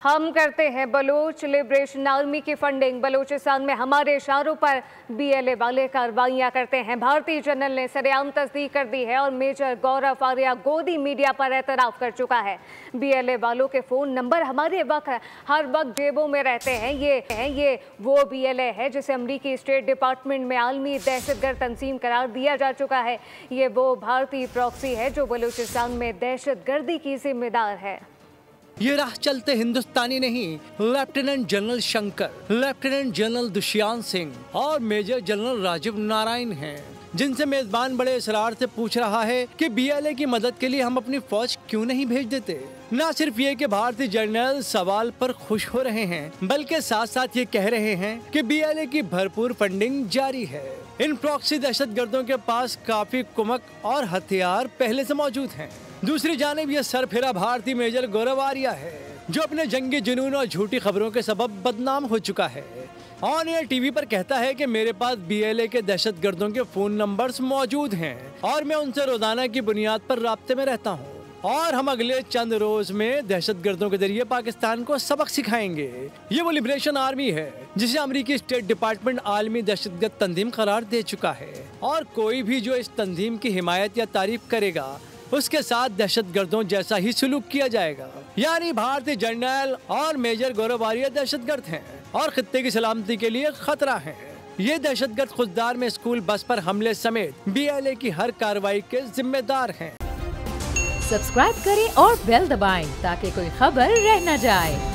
हम करते हैं बलोच लिबरेशन आर्मी की फंडिंग। बलूचिस्तान में हमारे इशारों पर बीएलए वाले कार्रवाइयां करते हैं। भारतीय जनरल ने सरेआम तस्दीक कर दी है और मेजर गौरव आर्या गोदी मीडिया पर एतराफ कर चुका है। बीएलए वालों के फोन नंबर हमारे हर वक्त जेबों में रहते हैं। ये वो बीएलए है जिसे अमरीकी स्टेट डिपार्टमेंट में आलमी दहशतगर्द तंजीम करार दिया जा चुका है। ये वो भारतीय प्रॉक्सी है जो बलूचिस्तान में दहशतगर्दी की जिम्मेदार है। ये राह चलते हिंदुस्तानी नहीं, lieutenant general Shankar, lieutenant general Dushyant Singh और मेजर जनरल राजीव नारायण हैं, जिनसे मेजबान बड़े इसरार से पूछ रहा है कि बीएलए की मदद के लिए हम अपनी फौज क्यों नहीं भेज देते। न सिर्फ ये कि भारतीय जनरल सवाल पर खुश हो रहे हैं, बल्कि साथ साथ ये कह रहे हैं कि बीएलए की भरपूर फंडिंग जारी है। इन प्रॉक्सी दहशतगर्दों के पास काफी कुमक और हथियार पहले से मौजूद हैं। दूसरी जानिब ये सरफिरा भारतीय मेजर गौरव आर्या है, जो अपने जंगी जुनून और झूठी खबरों के सबब बदनाम हो चुका है। ऑन एयर टीवी पर कहता है कि मेरे पास बीएलए के दहशतगर्दों के फोन नंबर्स मौजूद हैं और मैं उनसे रोजाना की बुनियाद पर राब्ते में रहता हूँ और हम अगले चंद रोज में दहशतगर्दों के जरिए पाकिस्तान को सबक सिखाएंगे। ये वो लिबरेशन आर्मी है जिसे अमेरिकी स्टेट डिपार्टमेंट आलमी दहशतगर्द तंजीम करार दे चुका है और कोई भी जो इस तंजीम की हिमायत या तारीफ करेगा उसके साथ दहशतगर्दों जैसा ही सलूक किया जाएगा। यानी भारतीय जनरल और मेजर गौरव आर्या दहशतगर्द हैं और खित्ते की सलामती के लिए खतरा हैं। ये दहशतगर्द खुददार में स्कूल बस पर हमले समेत बीएलए की हर कार्रवाई के जिम्मेदार हैं। सब्सक्राइब करें और बेल दबाएं ताकि कोई खबर रह न जाए।